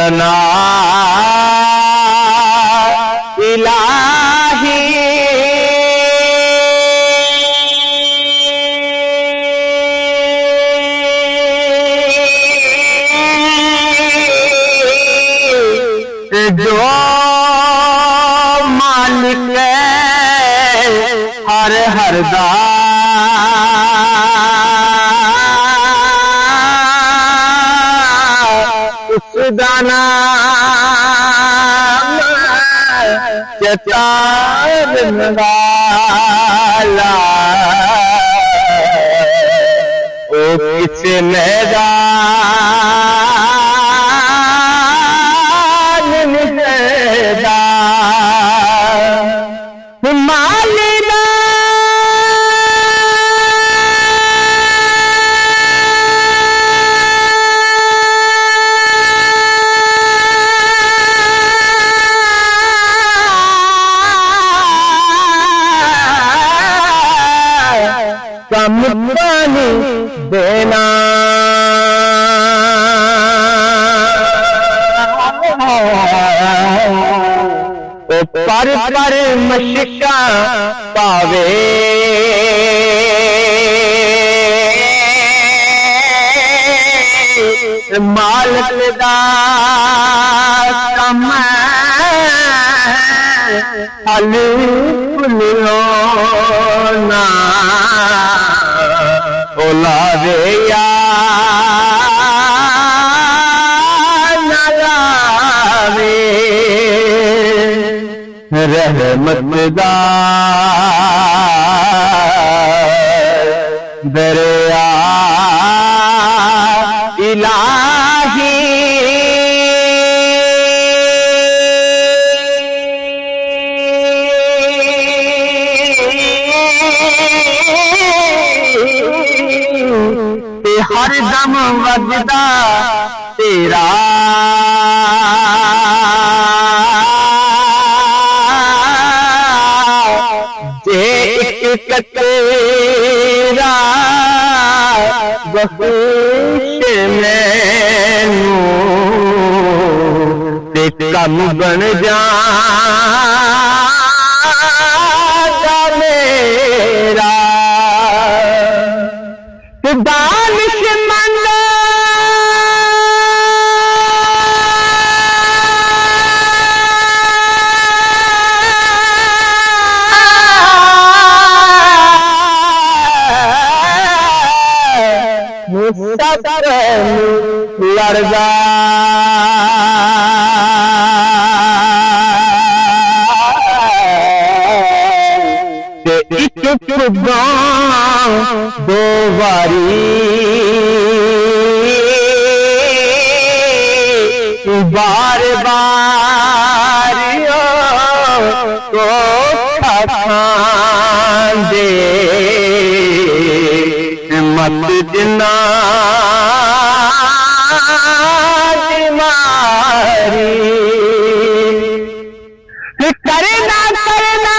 सुखदना इलाही जो मालिक हर हरदा उसदा नाम चतारन वाला ओ किस मैदान निहदा मालिना कम पानी देना ओ पर मशिका पावे मालिक दा कम हल ना ओलावे या नलावे रहमत दा दरिया इलाही हर दम वजदा तेरा जे एक तेरा बख्श मैनू ते कम बन जा मेरा दानिशमंद लड़दा एक दो बारी बार बार को खांदे मत जिना मारी करना करना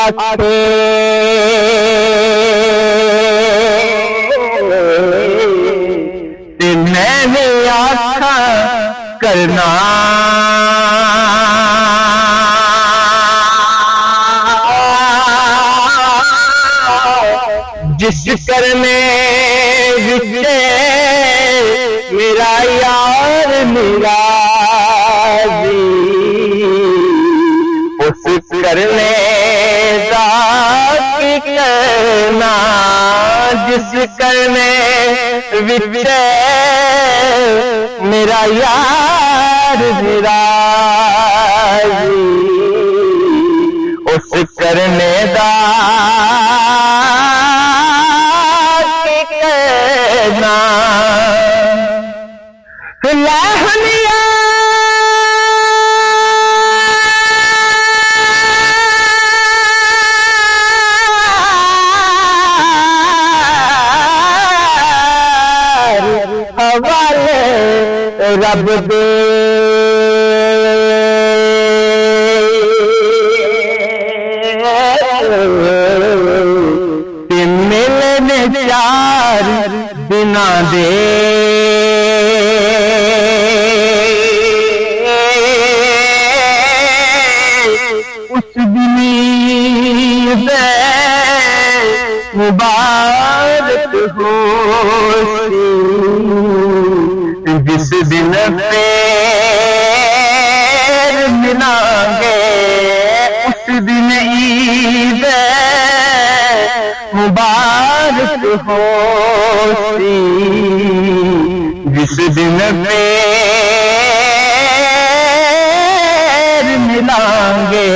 आखे मैंने आखा करना जिस करने विचे मेरा यार मेरा उस करने करना जिस करने विचे मेरा यार मेरा उस करने दा कहना लहनिया हवाले रब दे। मिलने चार दिना दे उस दिन मुबारक हो जिस दिन पैर मिलांगे उस दिन ईद मुबारक हो जिस दिन पैर मिलांगे